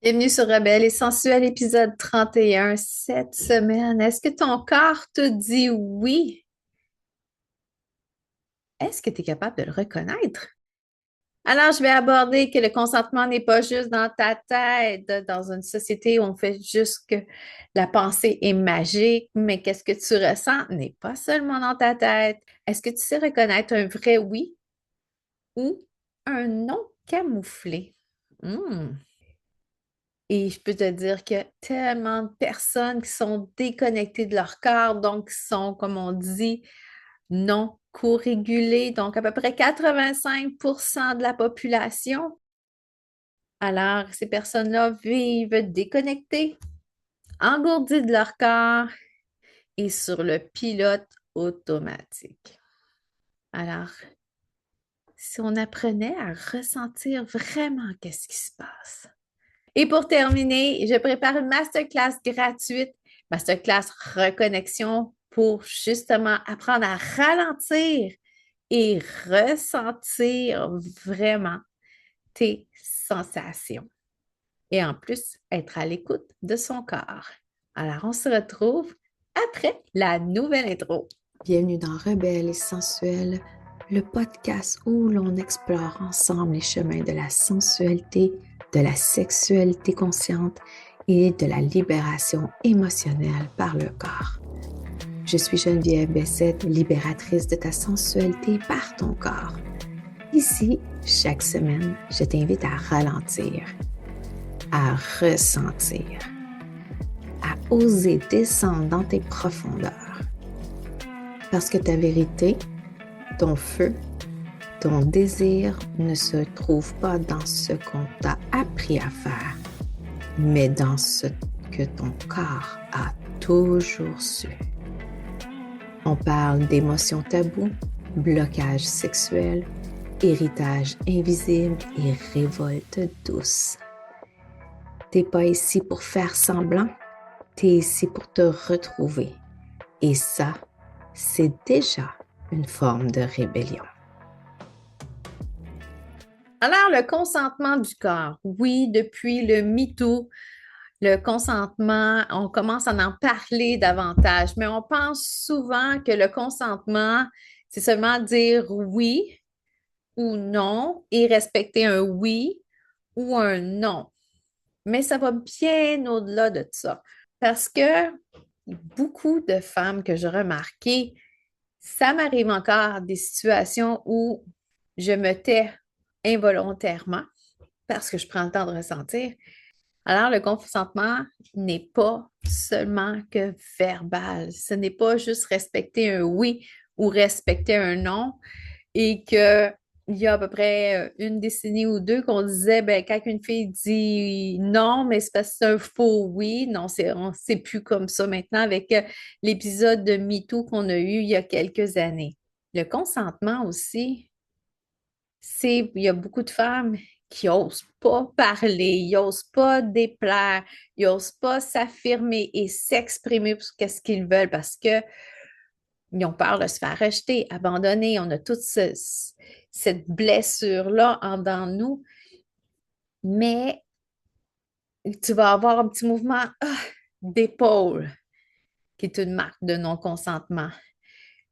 Bienvenue sur Rebelle et Sensuel, épisode 31 cette semaine. Est-ce que ton corps te dit oui? Est-ce que tu es capable de le reconnaître? Alors, je vais aborder que le consentement n'est pas juste dans ta tête, dans une société où on fait juste que la pensée est magique, mais qu'est-ce que tu ressens n'est pas seulement dans ta tête. Est-ce que tu sais reconnaître un vrai oui ou un non camouflé? Hmm. Et je peux te dire qu'il y a tellement de personnes qui sont déconnectées de leur corps, donc qui sont, comme on dit, non co-régulées, donc à peu près 85% de la population. Alors, ces personnes-là vivent déconnectées, engourdies de leur corps et sur le pilote automatique. Alors, si on apprenait à ressentir vraiment qu'est-ce qui se passe. Et pour terminer, je prépare une masterclass gratuite, masterclass reconnexion pour justement apprendre à ralentir et ressentir vraiment tes sensations. Et en plus, être à l'écoute de son corps. Alors, on se retrouve après la nouvelle intro. Bienvenue dans Rebelle et Sensuelle, le podcast où l'on explore ensemble les chemins de la sensualité, de la sexualité consciente et de la libération émotionnelle par le corps. Je suis Geneviève Bessette, libératrice de ta sensualité par ton corps. Ici, chaque semaine, je t'invite à ralentir, à ressentir, à oser descendre dans tes profondeurs. Parce que ta vérité, ton feu, ton désir ne se trouve pas dans ce qu'on t'a appris à faire, mais dans ce que ton corps a toujours su. On parle d'émotions tabous, blocage sexuel, héritage invisible et révolte douce. T'es pas ici pour faire semblant, t'es ici pour te retrouver. Et ça, c'est déjà une forme de rébellion. Alors, le consentement du corps. Oui, depuis le MeToo, le consentement, on commence à en parler davantage, mais on pense souvent que le consentement, c'est seulement dire oui ou non et respecter un oui ou un non. Mais ça va bien au-delà de ça. Parce que beaucoup de femmes que j'ai remarquées, ça m'arrive encore des situations où je me tais involontairement parce que je prends le temps de ressentir. Alors, le consentement n'est pas seulement que verbal. Ce n'est pas juste respecter un oui ou respecter un non et que il y a à peu près une décennie ou deux qu'on disait, ben, quand une fille dit non, mais c'est parce que c'est un faux oui. Non, c'est plus comme ça maintenant avec l'épisode de MeToo qu'on a eu il y a quelques années. Le consentement aussi, il y a beaucoup de femmes qui n'osent pas parler, ils n'osent pas déplaire, ils n'osent pas s'affirmer et s'exprimer pour ce qu'ils veulent parce que ils ont peur de se faire rejeter, abandonner. On a toute cette blessure-là en dans nous, mais tu vas avoir un petit mouvement d'épaule qui est une marque de non-consentement.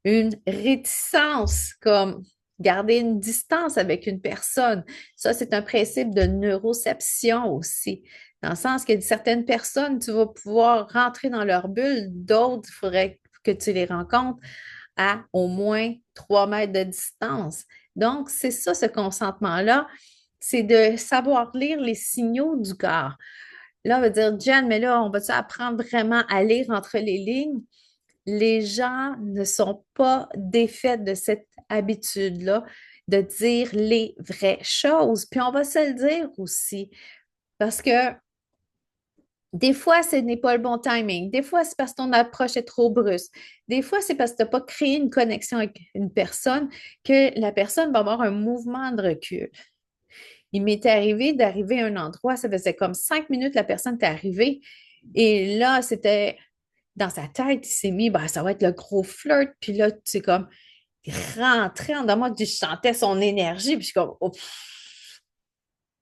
Une réticence, comme garder une distance avec une personne. Ça, c'est un principe de neuroception aussi, dans le sens que certaines personnes, tu vas pouvoir rentrer dans leur bulle, d'autres, il faudrait que tu les rencontres à au moins 3 mètres de distance. Donc, c'est ça, ce consentement-là, c'est de savoir lire les signaux du corps. Là, on va dire, Jen, mais là, on va-tu apprendre vraiment à lire entre les lignes? Les gens ne sont pas défaits de cette habitude-là de dire les vraies choses. Puis on va se le dire aussi, parce que des fois, ce n'est pas le bon timing. Des fois, c'est parce que ton approche est trop brusque. Des fois, c'est parce que tu n'as pas créé une connexion avec une personne que la personne va avoir un mouvement de recul. Il m'est arrivé d'arriver à un endroit, ça faisait comme 5 minutes, la personne est arrivée. Et là, c'était dans sa tête, il s'est mis, ben, ça va être le gros flirt. Puis là, c'est comme, il rentrait en dedans moi, je sentais son énergie. Puis je suis comme, oh,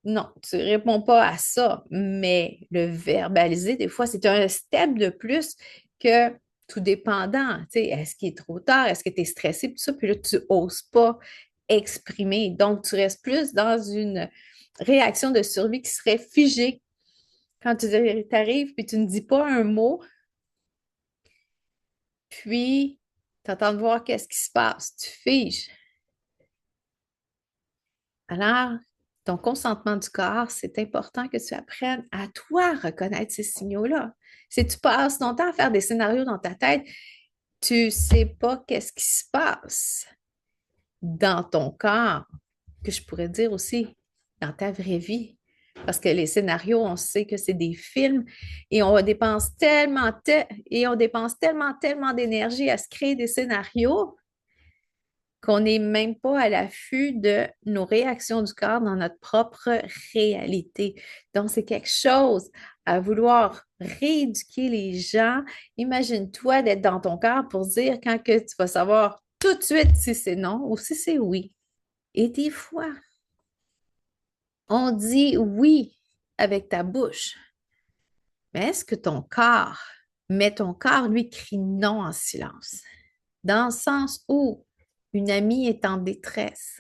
non, tu ne réponds pas à ça, mais le verbaliser, des fois, c'est un step de plus que tout dépendant. Tu sais, est-ce qu'il est trop tard? Est-ce que tu es stressé? Puis tout ça, puis là, tu n'oses pas exprimer. Donc, tu restes plus dans une réaction de survie qui serait figée. Quand tu arrives, puis tu ne dis pas un mot, puis tu attends de voir qu'est-ce qui se passe. Tu figes. Alors, ton consentement du corps, c'est important que tu apprennes à toi reconnaître ces signaux-là. Si tu passes ton temps à faire des scénarios dans ta tête, tu ne sais pas qu'est-ce qui se passe dans ton corps, que je pourrais dire aussi dans ta vraie vie. Parce que les scénarios, on sait que c'est des films et on dépense tellement d'énergie à se créer des scénarios qu'on n'est même pas à l'affût de nos réactions du corps dans notre propre réalité. Donc, c'est quelque chose à vouloir rééduquer les gens. Imagine-toi d'être dans ton corps pour dire quand que tu vas savoir tout de suite si c'est non ou si c'est oui. Et des fois, on dit oui avec ta bouche, mais est-ce que ton corps, lui, crie non en silence? Dans le sens où une amie est en détresse,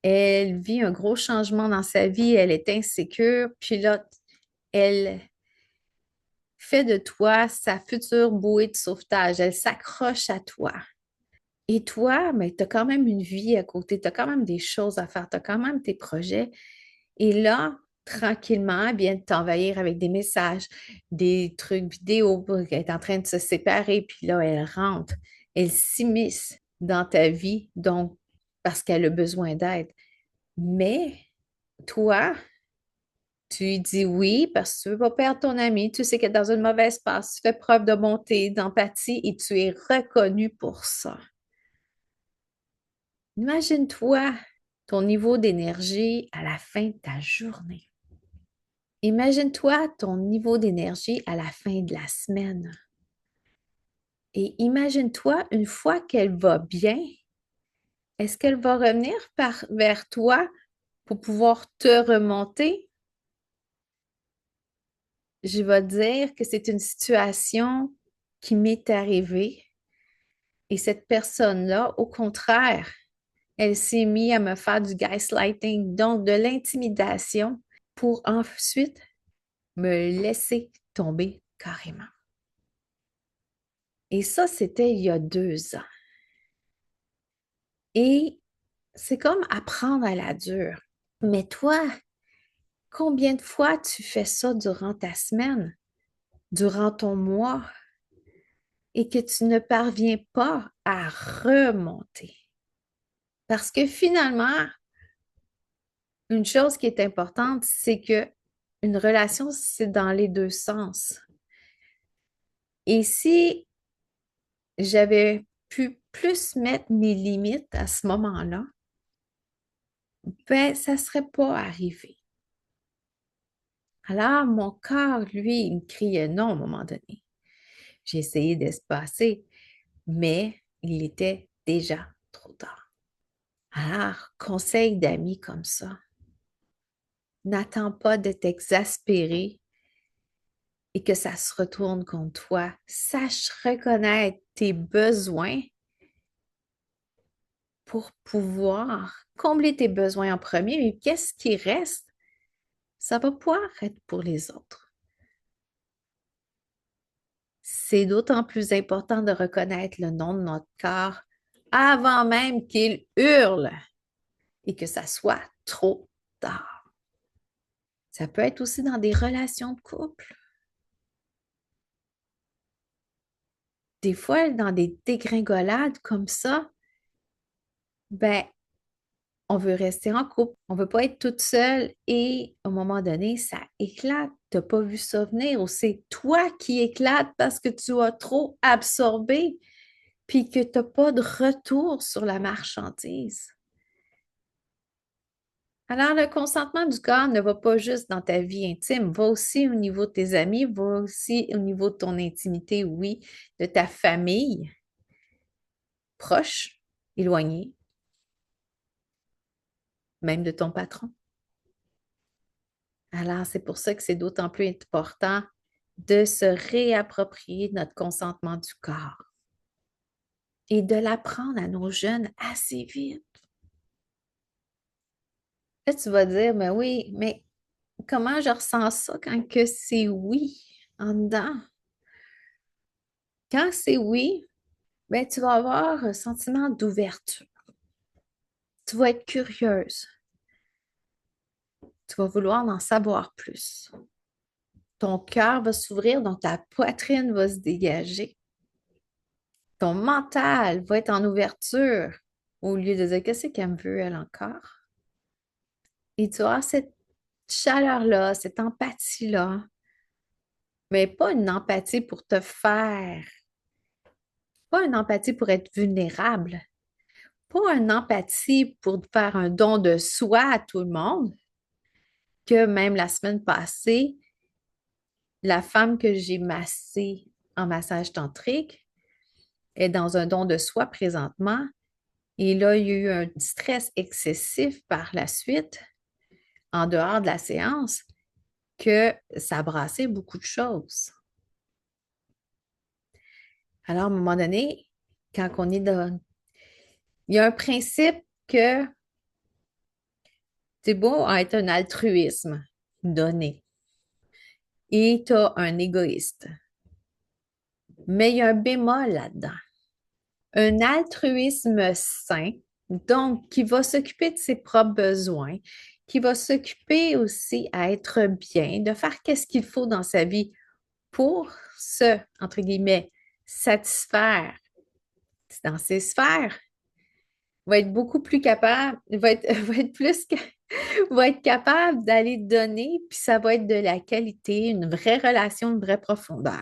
elle vit un gros changement dans sa vie, elle est insécure, puis là, elle fait de toi sa future bouée de sauvetage, elle s'accroche à toi. Et toi, mais tu as quand même une vie à côté, tu as quand même des choses à faire, tu as quand même tes projets. Et là, tranquillement, elle vient de t'envahir avec des messages, des trucs vidéo, elle est en train de se séparer, puis là, elle rentre, elle s'immisce dans ta vie, donc parce qu'elle a besoin d'aide. Mais toi, tu lui dis oui parce que tu veux pas perdre ton ami, tu sais qu'elle est dans une mauvaise passe, tu fais preuve de bonté, d'empathie et tu es reconnu pour ça. Imagine-toi ton niveau d'énergie à la fin de ta journée. Imagine-toi ton niveau d'énergie à la fin de la semaine. Et imagine-toi une fois qu'elle va bien, est-ce qu'elle va revenir vers toi pour pouvoir te remonter? Je vais dire que c'est une situation qui m'est arrivée et cette personne-là, au contraire, elle s'est mise à me faire du gaslighting, donc de l'intimidation, pour ensuite me laisser tomber carrément. Et ça, c'était il y a 2 ans. Et c'est comme apprendre à la dure. Mais toi, combien de fois tu fais ça durant ta semaine, durant ton mois, et que tu ne parviens pas à remonter? Parce que finalement, une chose qui est importante, c'est que une relation, c'est dans les deux sens. Et si j'avais pu plus mettre mes limites à ce moment-là, ben, ça ne serait pas arrivé. Alors, mon corps, lui, il me criait non à un moment donné. J'ai essayé d'espacer, mais il était déjà trop tard. Alors, conseil d'amis comme ça, n'attends pas d'être exaspéré et que ça se retourne contre toi. Sache reconnaître tes besoins pour pouvoir combler tes besoins en premier, mais qu'est-ce qui reste? Ça va pouvoir être pour les autres. C'est d'autant plus important de reconnaître le nom de notre corps avant même qu'il hurle et que ça soit trop tard. Ça peut être aussi dans des relations de couple. Des fois, dans des dégringolades comme ça, ben, on veut rester en couple, on veut pas être toute seule et à un moment donné, ça éclate. Tu n'as pas vu ça venir ou c'est toi qui éclate parce que tu as trop absorbé puis que tu n'as pas de retour sur la marchandise. Alors, le consentement du corps ne va pas juste dans ta vie intime, va aussi au niveau de tes amis, va aussi au niveau de ton intimité, oui, de ta famille, proche, éloignée, même de ton patron. Alors, c'est pour ça que c'est d'autant plus important de se réapproprier notre consentement du corps et de l'apprendre à nos jeunes assez vite. Là, tu vas dire, mais oui, mais comment je ressens ça quand que c'est oui en dedans? Quand c'est oui, ben, tu vas avoir un sentiment d'ouverture. Tu vas être curieuse. Tu vas vouloir en savoir plus. Ton cœur va s'ouvrir, donc ta poitrine va se dégager. Ton mental va être en ouverture au lieu de dire qu'est-ce qu'elle me veut, elle encore. Et tu as cette chaleur-là, cette empathie-là, mais pas une empathie pour te faire, pas une empathie pour être vulnérable, pas une empathie pour faire un don de soi à tout le monde, que même la semaine passée, la femme que j'ai massée en massage tantrique est dans un don de soi présentement. Et là, il y a eu un stress excessif par la suite, en dehors de la séance, que ça brassait beaucoup de choses. Alors, à un moment donné, quand on est dans... Il y a un principe que c'est beau être un altruisme donné et tu as un égoïste. Mais il y a un bémol là-dedans. Un altruisme sain, donc qui va s'occuper de ses propres besoins, qui va s'occuper aussi à être bien, de faire qu'est-ce qu'il faut dans sa vie pour se, entre guillemets, satisfaire dans ses sphères, va être beaucoup plus capable, va être plus va être capable d'aller donner, puis ça va être de la qualité, une vraie relation, une vraie profondeur.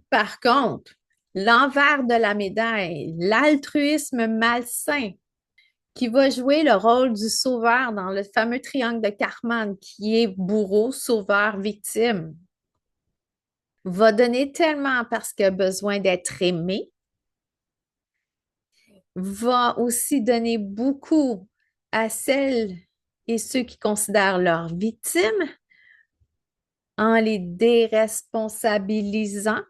Par contre, l'envers de la médaille, l'altruisme malsain, qui va jouer le rôle du sauveur dans le fameux triangle de Karman, qui est bourreau, sauveur, victime, va donner tellement parce qu'il a besoin d'être aimé, va aussi donner beaucoup à celles et ceux qui considèrent leurs victimes en les déresponsabilisant.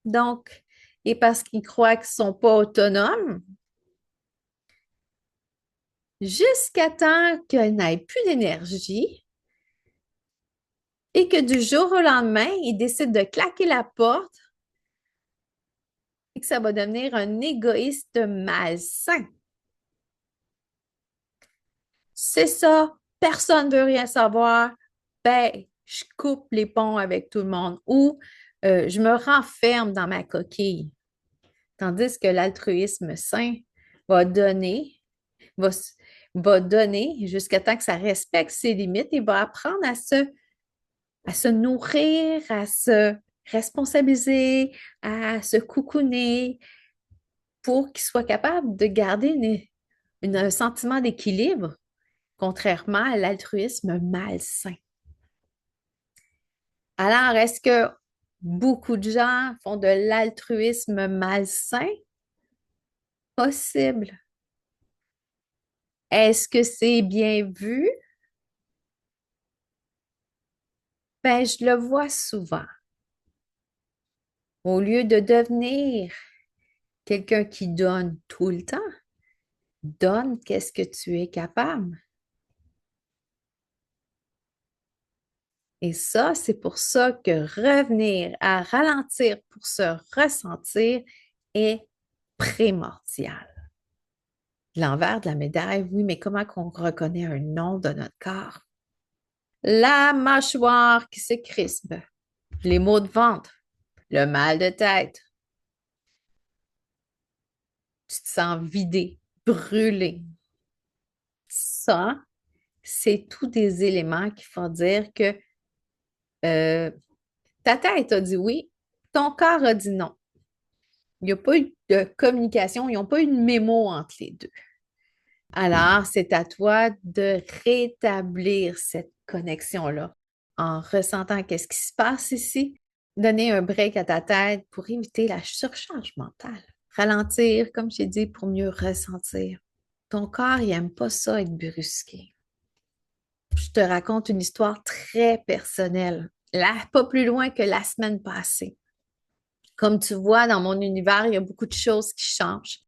Donc, et parce qu'ils croient qu'ils ne sont pas autonomes, jusqu'à temps qu'ils n'aient plus d'énergie et que du jour au lendemain, ils décident de claquer la porte et que ça va devenir un égoïste malsain. C'est ça, personne ne veut rien savoir, ben, je coupe les ponts avec tout le monde ou je me renferme dans ma coquille. Tandis que l'altruisme sain va donner, va, va donner jusqu'à temps que ça respecte ses limites et va apprendre à se nourrir, à se responsabiliser, à se coucouner pour qu'il soit capable de garder un sentiment d'équilibre, contrairement à l'altruisme malsain. Alors, est-ce que beaucoup de gens font de l'altruisme malsain? Possible. Est-ce que c'est bien vu? Ben, je le vois souvent. Au lieu de devenir quelqu'un qui donne tout le temps, donne qu'est-ce que tu es capable. Et ça, c'est pour ça que revenir à ralentir pour se ressentir est primordial. L'envers de la médaille, oui, mais comment qu'on reconnaît un nom de notre corps? La mâchoire qui se crispe, les maux de ventre, le mal de tête. Tu te sens vidé, brûlé. Ça, c'est tous des éléments qui font dire que euh, ta tête a dit oui, ton corps a dit non. Il n'y a pas eu de communication, ils n'ont pas eu de mémo entre les deux. Alors, c'est à toi de rétablir cette connexion-là en ressentant qu'est-ce qui se passe ici, donner un break à ta tête pour éviter la surcharge mentale. Ralentir, comme j'ai dit, pour mieux ressentir. Ton corps, il n'aime pas ça être brusqué. je te raconte une histoire très personnelle, là, pas plus loin que la semaine passée. Comme tu vois, dans mon univers, il y a beaucoup de choses qui changent.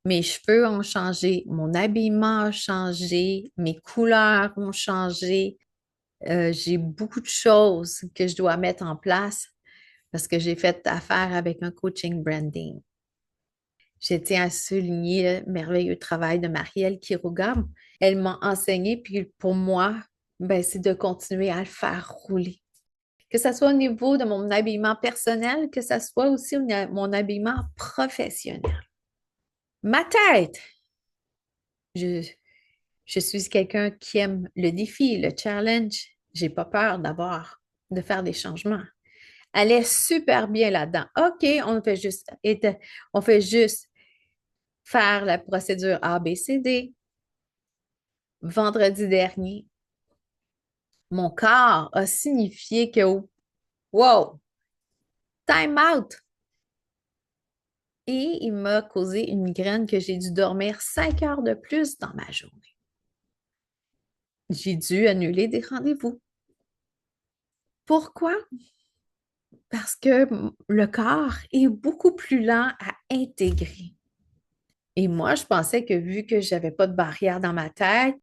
Mes cheveux ont changé, mon habillement a changé, mes couleurs ont changé. J'ai beaucoup de choses que je dois mettre en place parce que j'ai fait affaire avec un coaching branding. Je tiens à souligner le merveilleux travail de Marielle Quiroga. Elle m'a enseigné, puis pour moi, ben, c'est de continuer à le faire rouler. Que ce soit au niveau de mon habillement personnel, que ce soit aussi mon habillement professionnel. Ma tête, je, je suis quelqu'un qui aime le défi, le challenge. J'ai pas peur de faire des changements. Elle est super bien là-dedans. OK, on fait juste faire la procédure A, B, C, D. Vendredi dernier, mon corps a signifié que, wow, time out. Et il m'a causé une migraine que j'ai dû dormir 5 heures de plus dans ma journée. J'ai dû annuler des rendez-vous. Pourquoi? Parce que le corps est beaucoup plus lent à intégrer. Et moi, je pensais que vu que je n'avais pas de barrière dans ma tête,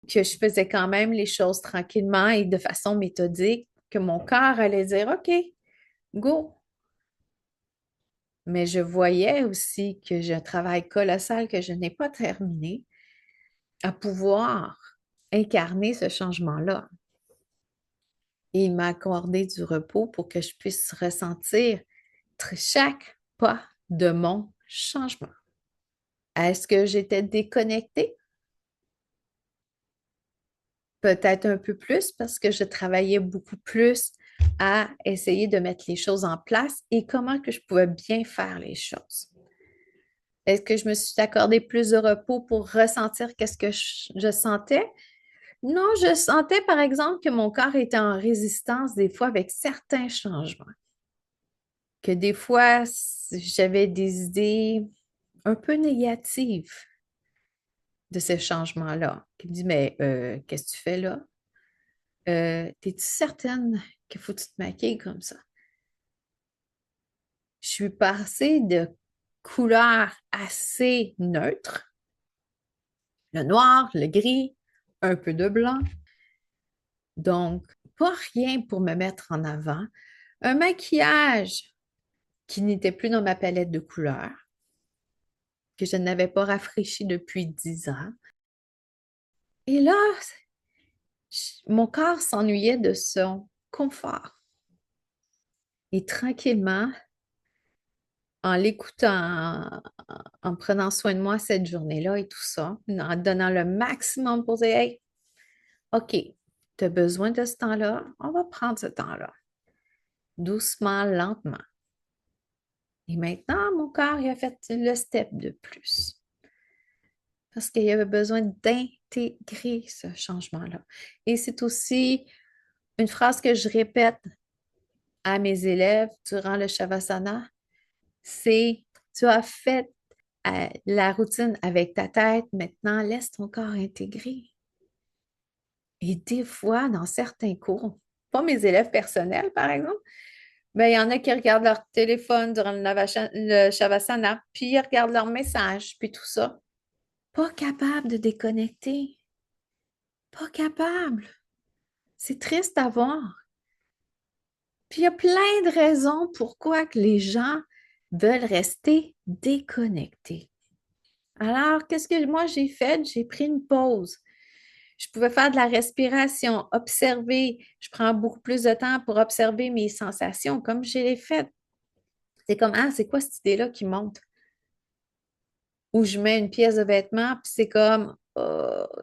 que je faisais quand même les choses tranquillement et de façon méthodique, que mon corps allait dire OK, go. Mais je voyais aussi que j'ai un travail colossal que je n'ai pas terminé à pouvoir incarner ce changement-là. Et il m'a accordé du repos pour que je puisse ressentir chaque pas de mon changement. Est-ce que j'étais déconnectée? Peut-être un peu plus parce que je travaillais beaucoup plus à essayer de mettre les choses en place et comment que je pouvais bien faire les choses. Est-ce que je me suis accordé plus de repos pour ressentir qu'est-ce que je sentais? Non, je sentais par exemple que mon corps était en résistance des fois avec certains changements. Que des fois, j'avais des idées un peu négatives de ce changement-là. Qui me dit, mais qu'est-ce que tu fais là? Es-tu certaine qu'il faut que tu te maquilles comme ça? Je suis passée de couleurs assez neutres, le noir, le gris, un peu de blanc. Donc, pas rien pour me mettre en avant. Un maquillage qui n'était plus dans ma palette de couleurs, que je n'avais pas rafraîchi depuis 10 ans. Et là, mon corps s'ennuyait de son confort. Et tranquillement, en l'écoutant, en prenant soin de moi cette journée-là et tout ça, en donnant le maximum pour dire, hey, OK, tu as besoin de ce temps-là, on va prendre ce temps-là, doucement, lentement. Et maintenant, mon corps, il a fait le step de plus parce qu'il avait besoin d'intégrer ce changement-là. Et c'est aussi une phrase que je répète à mes élèves durant le Shavasana, c'est tu as fait la routine avec ta tête, maintenant laisse ton corps intégrer. Et des fois, dans certains cours, pas mes élèves personnels, par exemple, mais il y en a qui regardent leur téléphone durant le Shavasana, puis ils regardent leurs messages, puis tout ça. Pas capable de déconnecter. Pas capable. C'est triste à voir. Puis il y a plein de raisons pourquoi que les gens veulent rester déconnectés. Alors, qu'est-ce que moi j'ai fait? J'ai pris une pause. Je pouvais faire de la respiration, observer. Je prends beaucoup plus de temps pour observer mes sensations, comme je l'ai fait. C'est comme, ah, c'est quoi cette idée-là qui monte? Ou je mets une pièce de vêtement, puis c'est comme,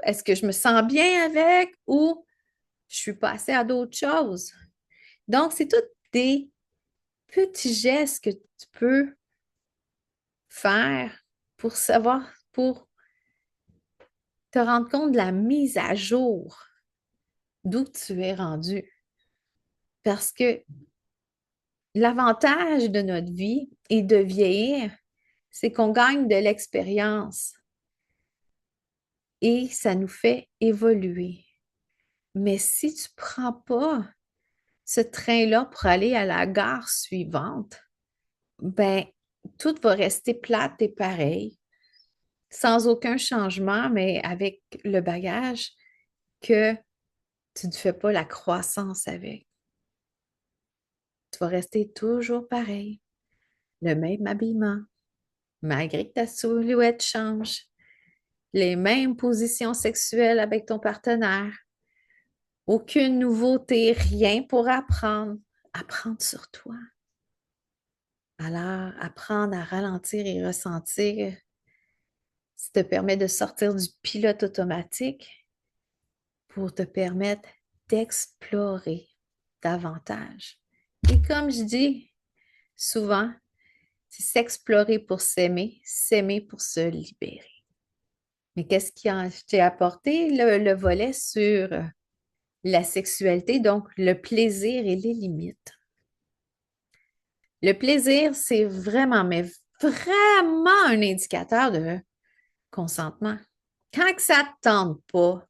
est-ce que je me sens bien avec ou je suis passée à d'autres choses? Donc, c'est tous des petits gestes que tu peux faire pour savoir, pour te rendre compte de la mise à jour d'où tu es rendu. Parce que l'avantage de notre vie et de vieillir, c'est qu'on gagne de l'expérience et ça nous fait évoluer. Mais si tu ne prends pas ce train-là pour aller à la gare suivante, ben, tout va rester plate et pareil, sans aucun changement, mais avec le bagage que tu ne fais pas la croissance avec. Tu vas rester toujours pareil, le même habillement, malgré que ta silhouette change, les mêmes positions sexuelles avec ton partenaire, aucune nouveauté, rien pour apprendre. Apprendre sur toi. Alors, apprendre à ralentir et ressentir, ça te permet de sortir du pilote automatique pour te permettre d'explorer davantage. Et comme je dis souvent, c'est s'explorer pour s'aimer pour se libérer. Mais qu'est-ce qui a t'ai apporté le volet sur la sexualité, donc le plaisir et les limites? Le plaisir, c'est vraiment, mais vraiment un indicateur de consentement. Quand que ça ne te tente pas,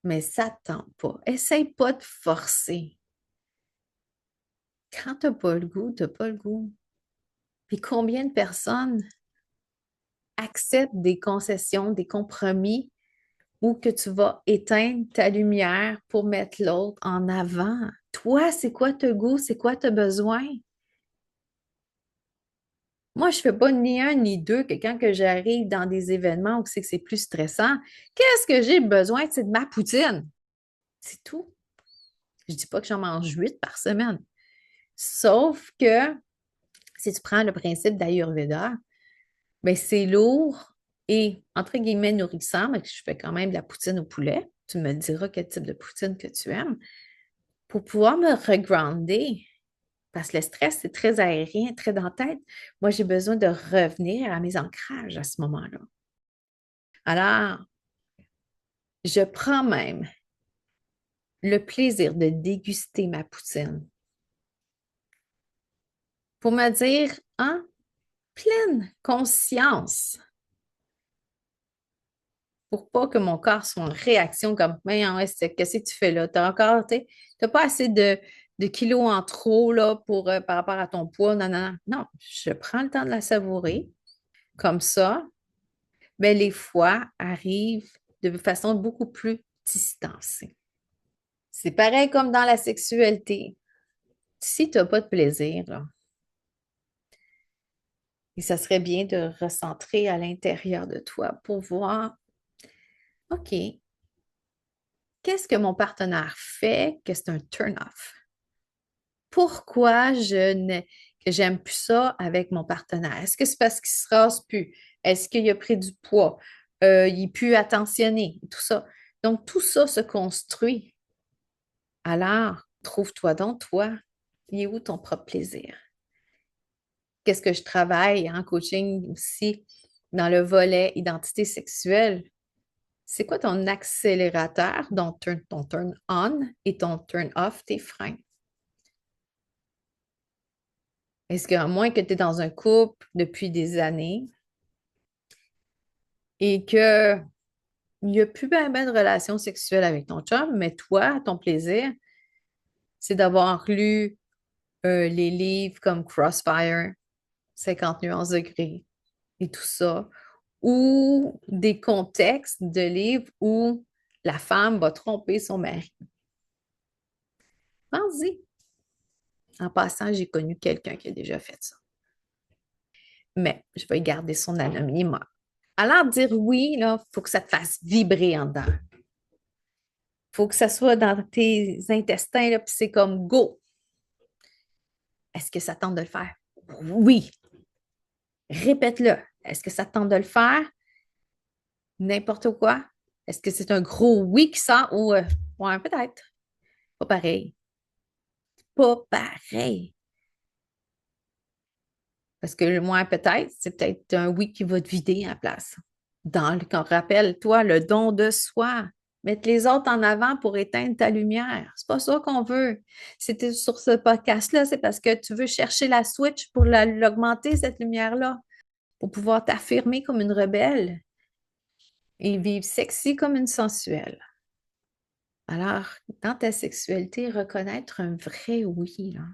mais ça ne te tente pas, essaye pas de forcer. Quand tu n'as pas le goût, tu n'as pas le goût. Puis combien de personnes acceptent des concessions, des compromis, ou que tu vas éteindre ta lumière pour mettre l'autre en avant? Toi, c'est quoi ton goût? C'est quoi tes besoins? Moi, je ne fais pas ni un ni deux que quand que j'arrive dans des événements où c'est plus stressant, qu'est-ce que j'ai besoin? C'est de ma poutine. C'est tout. Je ne dis pas que j'en mange 8 par semaine. Sauf que si tu prends le principe d'Ayurveda, ben c'est lourd et entre guillemets nourrissant, mais je fais quand même de la poutine au poulet. Tu me diras quel type de poutine que tu aimes pour pouvoir me regrounder. Parce que le stress, c'est très aérien, très dans la tête. Moi, j'ai besoin de revenir à mes ancrages à ce moment-là. Alors, je prends même le plaisir de déguster ma poutine pour me dire en pleine conscience, pour pas que mon corps soit en réaction comme, mais qu'est-ce que tu fais là? Tu n'as pas assez de kilos en trop là, par rapport à ton poids. Non, non, non. Non, je prends le temps de la savourer. Comme ça, ben, les fois arrivent de façon beaucoup plus distancée. C'est pareil comme dans la sexualité. Si tu n'as pas de plaisir, là, et ça serait bien de recentrer à l'intérieur de toi pour voir, OK, qu'est-ce que mon partenaire fait que c'est un turn-off? Pourquoi que j'aime plus ça avec mon partenaire? Est-ce que c'est parce qu'il se rase plus? Est-ce qu'il a pris du poids? Il est plus attentionné? Tout ça. Donc, tout ça se construit. Alors, trouve-toi donc, toi, il est où ton propre plaisir? Qu'est-ce que je travaille en coaching aussi dans le volet identité sexuelle? C'est quoi ton accélérateur, ton turn on et ton turn off, tes freins? Est-ce qu'à moins que tu es dans un couple depuis des années et qu'il n'y a plus ben de relation sexuelle avec ton chum, mais toi, ton plaisir, c'est d'avoir lu les livres comme Crossfire, 50 nuances degrés et tout ça, ou des contextes de livres où la femme va tromper son mari. Pense-y. En passant, j'ai connu quelqu'un qui a déjà fait ça. Mais je vais garder son anonymat. Alors, dire oui, il faut que ça te fasse vibrer en dedans. Il faut que ça soit dans tes intestins, là, puis c'est comme go. Est-ce que ça tente de le faire? Oui. Répète-le. Est-ce que ça tente de le faire? N'importe quoi? Est-ce que c'est un gros oui qui sort ou ouais, peut-être. Pas pareil. Pas pareil. Parce que le moins peut-être, c'est peut-être un oui qui va te vider en place. Rappelle-toi, le don de soi. Mettre les autres en avant pour éteindre ta lumière. C'est pas ça qu'on veut. Si tu es sur ce podcast-là, c'est parce que tu veux chercher la switch pour l'augmenter, cette lumière-là, pour pouvoir t'affirmer comme une rebelle et vivre sexy comme une sensuelle. Alors, dans ta sexualité, reconnaître un vrai oui, là.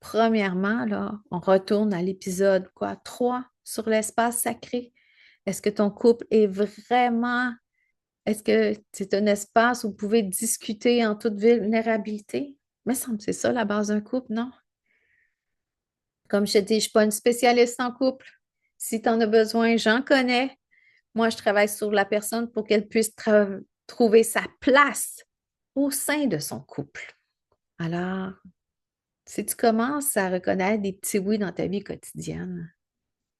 Premièrement, là, on retourne à l'épisode quoi, 3 sur l'espace sacré. Est-ce que ton couple est vraiment, est-ce que c'est un espace où vous pouvez discuter en toute vulnérabilité? Il me semble que c'est ça la base d'un couple, non? Comme je te dis, je ne suis pas une spécialiste en couple. Si tu en as besoin, j'en connais. Moi, je travaille sur la personne pour qu'elle puisse trouver sa place au sein de son couple. Alors, si tu commences à reconnaître des petits oui dans ta vie quotidienne,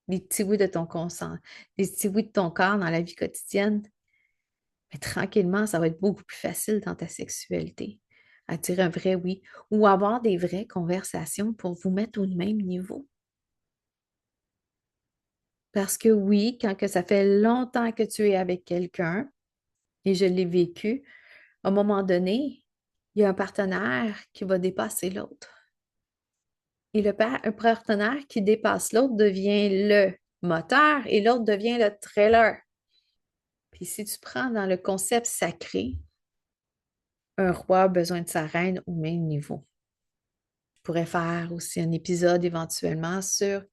des petits oui de ton consent, des petits oui de ton corps dans la vie quotidienne, mais tranquillement, ça va être beaucoup plus facile dans ta sexualité à dire un vrai oui ou avoir des vraies conversations pour vous mettre au même niveau. Parce que oui, quand que ça fait longtemps que tu es avec quelqu'un, et je l'ai vécu, à un moment donné, il y a un partenaire qui va dépasser l'autre. Et un partenaire qui dépasse l'autre devient le moteur et l'autre devient le trailer. Puis si tu prends dans le concept sacré, un roi a besoin de sa reine au même niveau. Je pourrais faire aussi un épisode éventuellement sur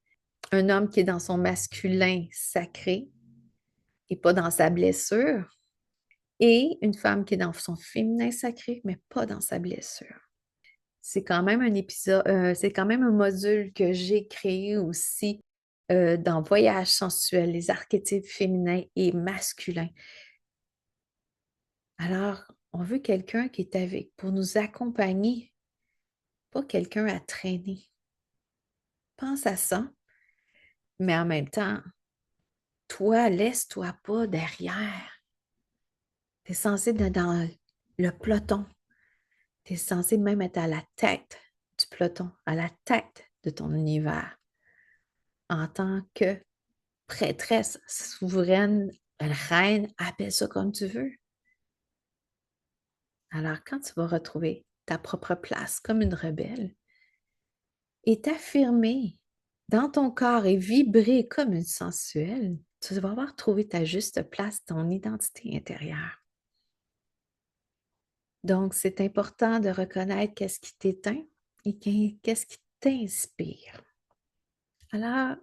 un homme qui est dans son masculin sacré et pas dans sa blessure, et une femme qui est dans son féminin sacré, mais pas dans sa blessure. C'est quand même un épisode, c'est quand même un module que j'ai créé aussi dans Voyage sensuel, les archétypes féminins et masculins. Alors, on veut quelqu'un qui est avec pour nous accompagner, pas quelqu'un à traîner. Pense à ça, mais en même temps, toi, laisse-toi pas derrière. Tu es censé être dans le peloton. Tu es censé même être à la tête du peloton, à la tête de ton univers, en tant que prêtresse, souveraine, reine, appelle ça comme tu veux. Alors, quand tu vas retrouver ta propre place comme une rebelle et t'affirmer dans ton corps et vibrer comme une sensuelle, tu vas avoir trouvé ta juste place, ton identité intérieure. Donc, c'est important de reconnaître qu'est-ce qui t'éteint et qu'est-ce qui t'inspire. Alors,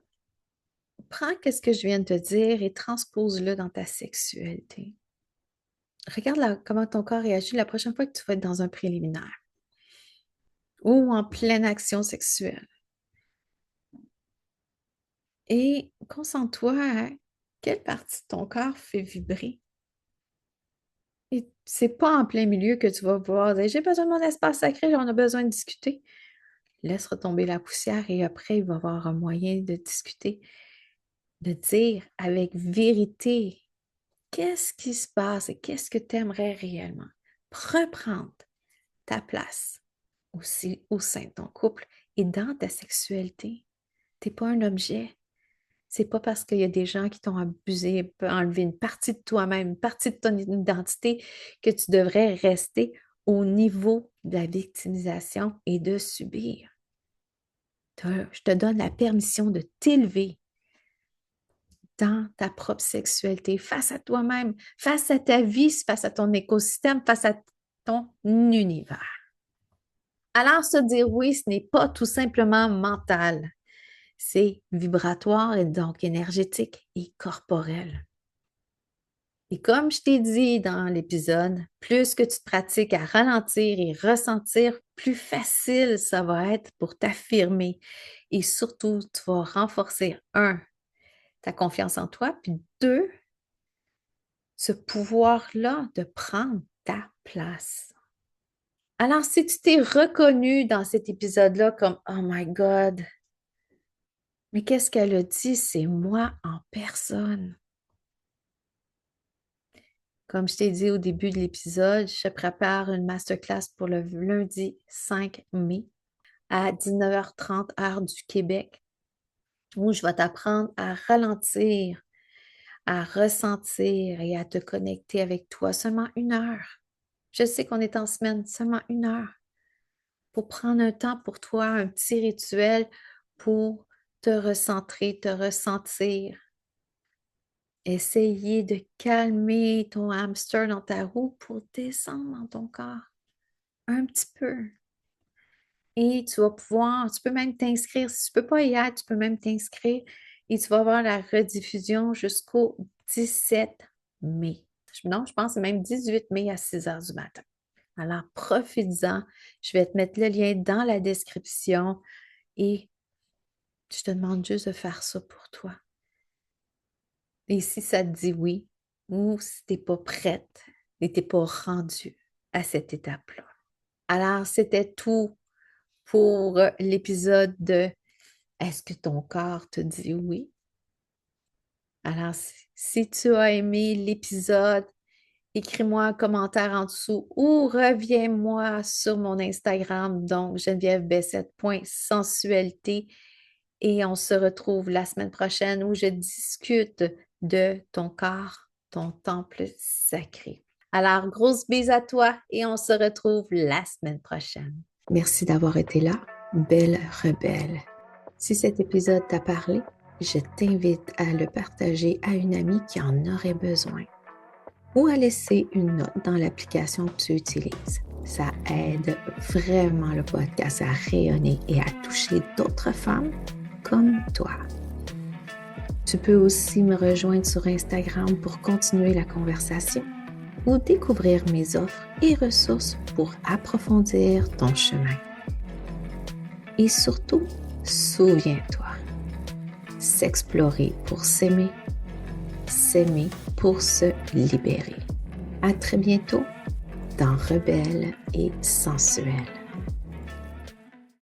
prends ce que je viens de te dire et transpose-le dans ta sexualité. Regarde comment ton corps réagit la prochaine fois que tu vas être dans un préliminaire ou en pleine action sexuelle. Et concentre-toi à quelle partie de ton corps fait vibrer. Et c'est pas en plein milieu que tu vas pouvoir dire j'ai besoin de mon espace sacré, on a besoin de discuter. Laisse retomber la poussière et après, il va y avoir un moyen de discuter, de dire avec vérité qu'est-ce qui se passe et qu'est-ce que tu aimerais réellement. Reprendre ta place aussi au sein de ton couple et dans ta sexualité. Tu n'es pas un objet. C'est pas parce qu'il y a des gens qui t'ont abusé, enlevé une partie de toi-même, une partie de ton identité, que tu devrais rester au niveau de la victimisation et de subir. Je te donne la permission de t'élever dans ta propre sexualité, face à toi-même, face à ta vie, face à ton écosystème, face à ton univers. Alors, se dire oui, ce n'est pas tout simplement mental, c'est vibratoire et donc énergétique et corporel. Et comme je t'ai dit dans l'épisode, plus que tu te pratiques à ralentir et ressentir, plus facile ça va être pour t'affirmer. Et surtout, tu vas renforcer, un, ta confiance en toi, puis deux, ce pouvoir-là de prendre ta place. Alors, si tu t'es reconnu dans cet épisode-là comme Oh my God, mais qu'est-ce qu'elle a dit? C'est moi en personne. Comme je t'ai dit au début de l'épisode, je prépare une masterclass pour le lundi 5 mai à 19h30 heure du Québec, où je vais t'apprendre à ralentir, à ressentir et à te connecter avec toi seulement 1 heure. Je sais qu'on est en semaine, seulement 1 heure pour prendre un temps pour toi, un petit rituel pour te recentrer, te ressentir essayer de calmer ton hamster dans ta roue pour descendre dans ton corps un petit peu. Et tu vas pouvoir, tu peux même t'inscrire. Si tu ne peux pas y être, tu peux même t'inscrire et tu vas avoir la rediffusion jusqu'au 17 mai. Non, je pense que c'est même 18 mai à 6 heures du matin. Alors, profites-en. Je vais te mettre le lien dans la description et je te demande juste de faire ça pour toi. Et si ça te dit oui, ou si tu n'es pas prête et tu n'es pas rendue à cette étape-là. Alors, c'était tout pour l'épisode de Est-ce que ton corps te dit oui? Alors, si tu as aimé l'épisode, écris-moi un commentaire en dessous ou reviens-moi sur mon Instagram, donc genevièvebessette.sensualité et on se retrouve la semaine prochaine où je discute de ton corps, ton temple sacré. Alors, grosse bise à toi et on se retrouve la semaine prochaine. Merci d'avoir été là, belle rebelle. Si cet épisode t'a parlé, je t'invite à le partager à une amie qui en aurait besoin ou à laisser une note dans l'application que tu utilises. Ça aide vraiment le podcast à rayonner et à toucher d'autres femmes comme toi. Tu peux aussi me rejoindre sur Instagram pour continuer la conversation ou découvrir mes offres et ressources pour approfondir ton chemin. Et surtout, souviens-toi, s'explorer pour s'aimer pour se libérer. À très bientôt dans Rebelle et sensuelle.